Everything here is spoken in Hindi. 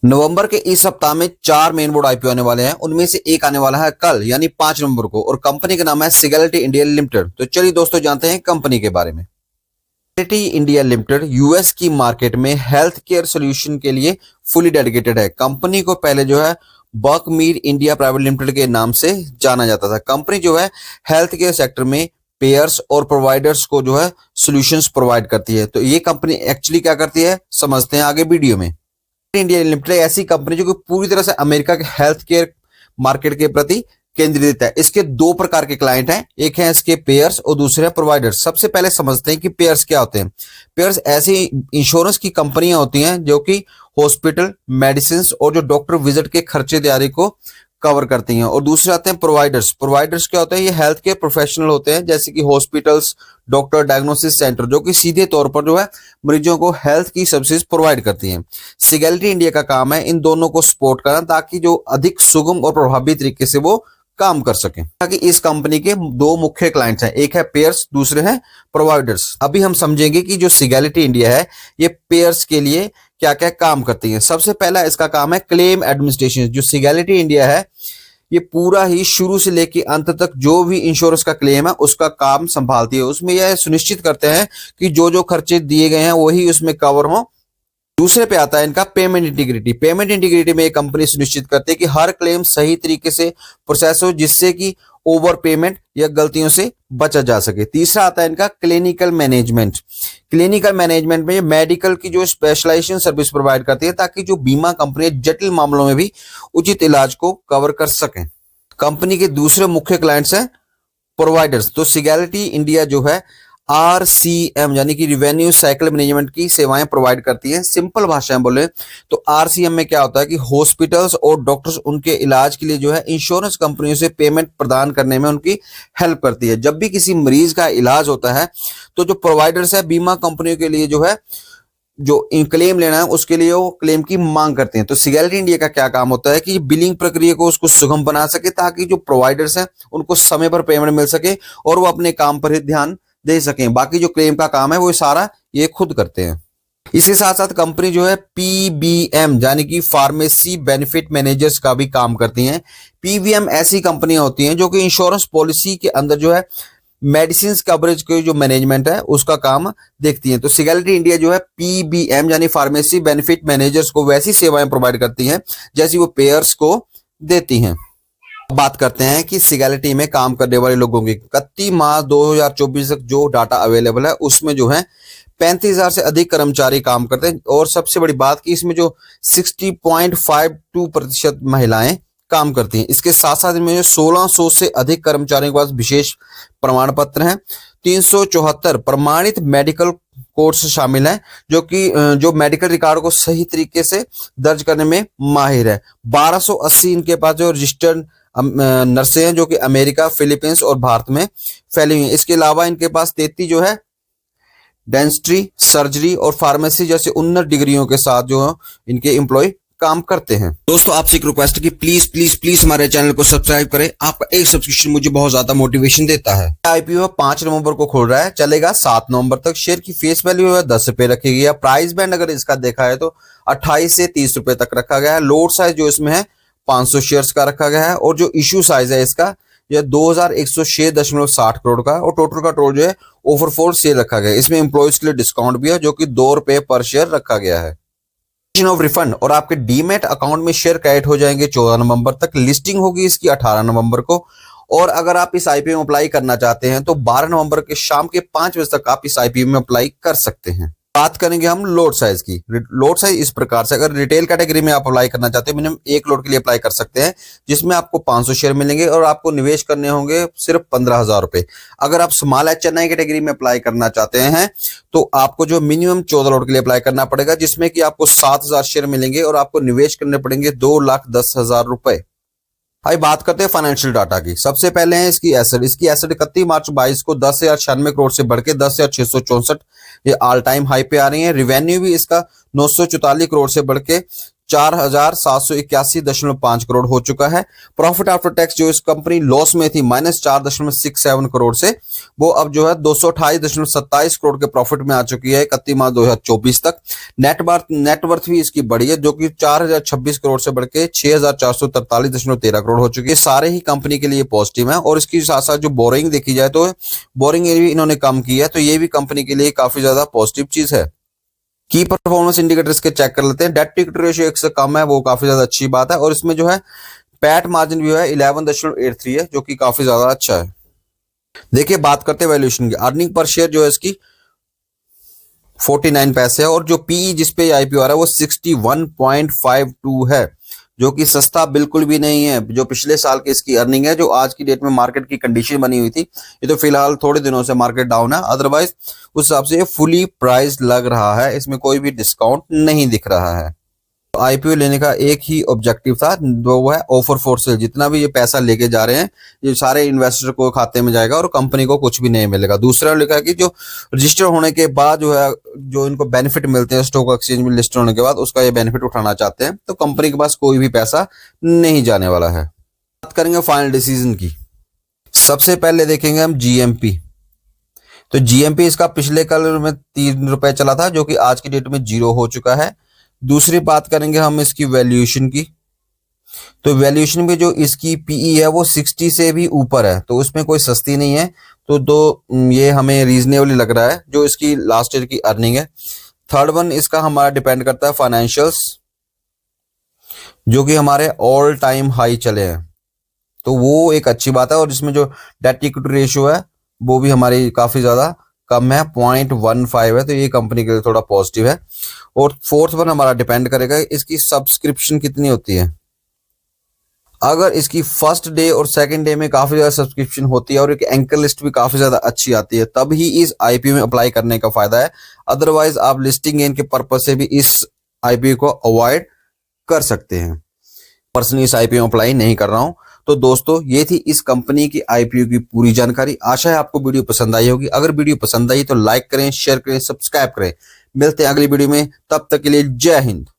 नवंबर के इस सप्ताह में 4 मेन बोर्ड आईपीओ आने वाले हैं। उनमें से एक आने वाला है कल यानी 5 नवंबर को और कंपनी का नाम है सिगेलिटी इंडिया लिमिटेड। तो चलिए दोस्तों जानते हैं कंपनी के बारे में। सिगेलिटी इंडिया लिमिटेड यूएस की मार्केट में हेल्थ केयर सोल्यूशन के लिए फुली डेडिकेटेड है। कंपनी को पहले जो है बकमीड इंडिया प्राइवेट लिमिटेड के नाम से जाना जाता था। कंपनी जो है हेल्थ केयर सेक्टर में पेयर्स और प्रोवाइडर्स को जो है सॉल्यूशंस प्रोवाइड करती है। तो ये कंपनी एक्चुअली क्या करती है समझते हैं आगे वीडियो में। इंडिया लिमिटेड ऐसी कंपनी जो कि पूरी तरह से अमेरिका के हेल्थ केयर मार्केट के प्रति केंद्रित है। इसके दो प्रकार के क्लाइंट हैं, एक है इसके पेयर्स और दूसरे है प्रोवाइडर्स। सबसे पहले समझते हैं कि पेयर्स क्या होते हैं। पेयर्स ऐसी इंश्योरेंस की कंपनियां होती हैं जो कि हॉस्पिटल, मेडिसिन और जो डॉक्टर विजिट के खर्चे तैयारी को कवर करती हैं। और दूसरे आते हैं प्रोवाइडर्स। प्रोवाइडर्स क्या होते हैं, ये हेल्थ केयर प्रोफेशनल होते हैं जैसे कि हॉस्पिटल्स, डॉक्टर, डायग्नोसिस सेंटर, जो कि सीधे तौर पर जो है मरीजों को हेल्थ की सर्विसेज प्रोवाइड करती हैं। सिगेलिटी इंडिया का काम है इन दोनों को सपोर्ट करना ताकि जो अधिक सुगम और प्रभावी तरीके से वो काम कर सकें। ताकि इस कंपनी के दो मुख्य क्लाइंट्स हैं, एक है पेयर्स, दूसरे हैं प्रोवाइडर्स। अभी हम समझेंगे कि जो सिगेलिटी इंडिया है ये पेयर्स के लिए क्या क्या काम करती है। सबसे पहला इसका काम है क्लेम एडमिनिस्ट्रेशन। जो सिगेलिटी इंडिया है ये पूरा ही शुरू से लेकर अंत तक जो भी इंश्योरेंस का क्लेम है उसका काम संभालती है। उसमें यह सुनिश्चित करते हैं कि जो जो खर्चे दिए गए हैं वही उसमें कवर हो। दूसरे पे आता है इनका पेमेंट इंटीग्रिटी। पेमेंट इंटीग्रिटी में एक कंपनी सुनिश्चित करती है कि हर क्लेम सही तरीके से प्रोसेस हो जिससे कि ओवर पेमेंट या गलतियों से बचा जा सके। तीसरा आता है इनका क्लिनिकल मैनेजमेंट। क्लिनिकल मैनेजमेंट में मेडिकल की जो स्पेशलाइजेशन सर्विस प्रोवाइड करती है ताकि जो बीमा कंपनी जटिल मामलों में भी उचित इलाज को कवर कर सकें। कंपनी के दूसरे मुख्य क्लाइंट्स हैं प्रोवाइडर्स। तो सिगेलिटी इंडिया जो है आरसीएम यानी कि रिवेन्यू साइकिल मैनेजमेंट की सेवाएं प्रोवाइड करती हैं। सिंपल भाषा में बोले तो आरसीएम में क्या होता है कि हॉस्पिटल्स और डॉक्टर्स उनके इलाज के लिए जो है इंश्योरेंस कंपनियों से पेमेंट प्रदान करने में उनकी हेल्प करती है। जब भी किसी मरीज का इलाज होता है तो जो प्रोवाइडर्स है बीमा कंपनियों के लिए जो है जो क्लेम लेना है उसके लिए वो क्लेम की मांग करते हैं। तो सिगेलिटी इंडिया का क्या काम होता है कि बिलिंग प्रक्रिया को उसको सुगम बना सके ताकि जो प्रोवाइडर्स हैं उनको समय पर पेमेंट मिल सके और वो अपने काम पर ही ध्यान दे सकें। बाकी जो क्लेम का काम है वो सारा ये खुद करते हैं। इसके साथ साथ कंपनी जो है पीबीएम यानी कि फार्मेसी बेनिफिट मैनेजर्स का भी काम करती हैं। पीबीएम ऐसी कंपनियां होती हैं जो कि इंश्योरेंस पॉलिसी के अंदर जो है मेडिसिन कवरेज के जो मैनेजमेंट है उसका काम देखती हैं। तो सिगेलिटी इंडिया जो है पीबीएम यानी फार्मेसी बेनिफिट मैनेजर्स को वैसी सेवाएं प्रोवाइड करती हैं जैसी वो पेयर्स को देती हैं। बात करते हैं कि सिगेलिटी में काम करने वाले लोगों की 31 मार्च 2024 तक जो डाटा अवेलेबल है उसमें जो है 35,000 से अधिक कर्मचारी काम करते हैं। और सबसे बड़ी बात कि इसमें जो 60.52% महिलाएं काम करती हैं। इसके साथ साथ इनमें 1600 से अधिक कर्मचारियों के पास विशेष प्रमाण पत्र हैं। 374 प्रमाणित मेडिकल कोर्स शामिल हैं जो कि जो मेडिकल रिकॉर्ड को सही तरीके से दर्ज करने में माहिर है। 1280 इनके पास जो रजिस्टर्ड नर्सें हैं जो कि अमेरिका, फिलीपींस और भारत में फैली हुई हैं। इसके अलावा इनके पास 33 जो है डेंटिस्ट्री, सर्जरी और फार्मेसी जैसे उन्नत डिग्रियों के साथ जो इनके एम्प्लॉय काम करते हैं। दोस्तों आपसे एक रिक्वेस्ट है कि प्लीज प्लीज प्लीज हमारे चैनल को सब्सक्राइब करें। आपका एक सब्सक्रिप्शन मुझे बहुत ज्यादा मोटिवेशन देता है। आईपीओ 5 नवंबर को खुल रहा है, चलेगा 7 नवंबर तक। शेयर की फेस वैल्यू है 10 रुपए रखी गई है। प्राइस बैंड अगर इसका देखा है तो 28 से 30 रुपए तक रखा गया है। लोड साइज जो इसमें है 500 शेयर्स का रखा गया है और जो इश्यू साइज है इसका यह 2106.60 करोड़ का और टोटल का टोल जो है ओवरफोल शेयर रखा गया है। इसमें एम्प्लॉयज के लिए डिस्काउंट भी है जो कि 2 रुपए पर शेयर रखा गया है। ऑफ रिफंड और आपके डीमेट अकाउंट में शेयर क्रेडिट हो जाएंगे 14 नवंबर तक। लिस्टिंग होगी इसकी 18 नवंबर को। और अगर आप इस आईपीओ में अप्लाई करना चाहते हैं तो 12 नवंबर के शाम के 5 बजे तक आप इस आईपीओ में अप्लाई कर सकते हैं। बात करेंगे हम लोड साइज की। लोड साइज इस प्रकार से, अगर रिटेल कैटेगरी में आप अप्लाई करना चाहते हैं मिनिमम 1 लोड के लिए अप्लाई कर सकते हैं जिसमें आपको 500 शेयर मिलेंगे और आपको निवेश करने होंगे सिर्फ 15,000 रुपए। अगर आप स्मॉल एचएनआई कैटेगरी में अप्लाई करना चाहते हैं तो आपको जो मिनिमम 14 लोड के लिए अप्लाई करना पड़ेगा जिसमें कि आपको 7,000 शेयर मिलेंगे और आपको निवेश करने पड़ेंगे 2,10,000 रुपए। भाई बात करते हैं फाइनेंशियल डाटा की। सबसे पहले है इसकी एसेट। इसकी एसेट 31 मार्च 22 को 10,096 करोड़ से बढ़ के 10,664 ये ऑल टाइम हाई पे आ रही है। रिवेन्यू भी इसका 944 करोड़ से बढ़ के 4,781.5 करोड़ हो चुका है। प्रॉफिट आफ्टर टैक्स जो इस कंपनी लॉस में थी -4.67 करोड़ से, वो अब जो है 228.27 करोड़ के प्रॉफिट में आ चुकी है 31 मार्च 2024 तक। नेटवर्थ भी इसकी बढ़ी है, जो कि 4,026 करोड़ से बढ़ के 6,443.13 करोड़ हो चुकी है। सारे ही कंपनी के लिए पॉजिटिव है। और इसकी साथ साथ जो बोरिंग देखी जाए तो बोरिंग भी इन्होंने कम की है, तो ये भी कंपनी के लिए काफी ज्यादा पॉजिटिव चीज है। की परफॉर्मेंस इंडिकेटर्स के चेक कर लेते हैं। डेट टू इक्विटी रेशियो 1 से कम है, वो काफी ज्यादा अच्छी बात है। और इसमें जो है पैट मार्जिन भी है 11.83 है, जो कि काफी ज्यादा अच्छा है। देखिए बात करते हैं वैल्यूएशन की। अर्निंग पर शेयर जो है इसकी 49 पैसे है, और जो पीई जिसपे आईपीओ आ रहा है वो 61.52 है, जो कि सस्ता बिल्कुल भी नहीं है। जो पिछले साल की इसकी अर्निंग है, जो आज की डेट में मार्केट की कंडीशन बनी हुई थी, ये तो फिलहाल थोड़े दिनों से मार्केट डाउन है, अदरवाइज उस हिसाब से ये फुली प्राइस लग रहा है, इसमें कोई भी डिस्काउंट नहीं दिख रहा है। आईपीओ लेने का एक ही ऑब्जेक्टिव था, वो है ऑफर फॉर सेल। जितना भी ये पैसा लेके जा रहे हैं, ये सारे इन्वेस्टर को खाते में जाएगा और कंपनी को कुछ भी नहीं मिलेगा। दूसरा लिखा है कि जो रजिस्टर होने के बाद जो है, जो इनको बेनिफिट मिलते हैं स्टॉक एक्सचेंज में लिस्ट होने के बाद, उसका ये बेनिफिट उठाना चाहते हैं, तो कंपनी के पास कोई भी पैसा नहीं जाने वाला है। बात करेंगे फाइनल डिसीजन की। सबसे पहले देखेंगे हम जीएमपी। तो जीएमपी इसका पिछले कल में 3 रुपए चला था, जो कि आज की डेट में 0 हो चुका है। दूसरी बात करेंगे हम इसकी वैल्यूएशन की। तो वैल्यूएशन में जो इसकी पीई है वो 60 से भी ऊपर है, तो उसमें कोई सस्ती नहीं है। तो ये हमें रीजनेबल लग रहा है जो इसकी लास्ट ईयर की अर्निंग है। थर्ड वन इसका हमारा डिपेंड करता है फाइनेंशियल्स, जो कि हमारे ऑल टाइम हाई चले हैं, तो वो एक अच्छी बात है। और इसमें जो डेट इक्विटी रेशियो है वो भी हमारी काफी ज्यादा कम है, 0.15 है, तो ये कंपनी के लिए थोड़ा पॉजिटिव है। और फोर्थ वन हमारा डिपेंड करेगा इसकी सब्सक्रिप्शन कितनी होती है। अगर इसकी फर्स्ट डे और सेकंड डे में काफी ज्यादा सब्सक्रिप्शन होती है और एक एंकर लिस्ट भी काफी ज्यादा अच्छी आती है, तब ही इस आईपीओ में अप्लाई करने का फायदा है। अदरवाइज आप लिस्टिंग गेन के पर्पज से भी इस आईपीओ को अवॉइड कर सकते हैं। पर्सनली इस आईपीओ में अप्लाई नहीं कर रहा हूं। तो दोस्तों ये थी इस कंपनी की आईपीओ की पूरी जानकारी। आशा है आपको वीडियो पसंद आई होगी। अगर वीडियो पसंद आई तो लाइक करें, शेयर करें, सब्सक्राइब करें। मिलते हैं अगली वीडियो में, तब तक के लिए जय हिंद।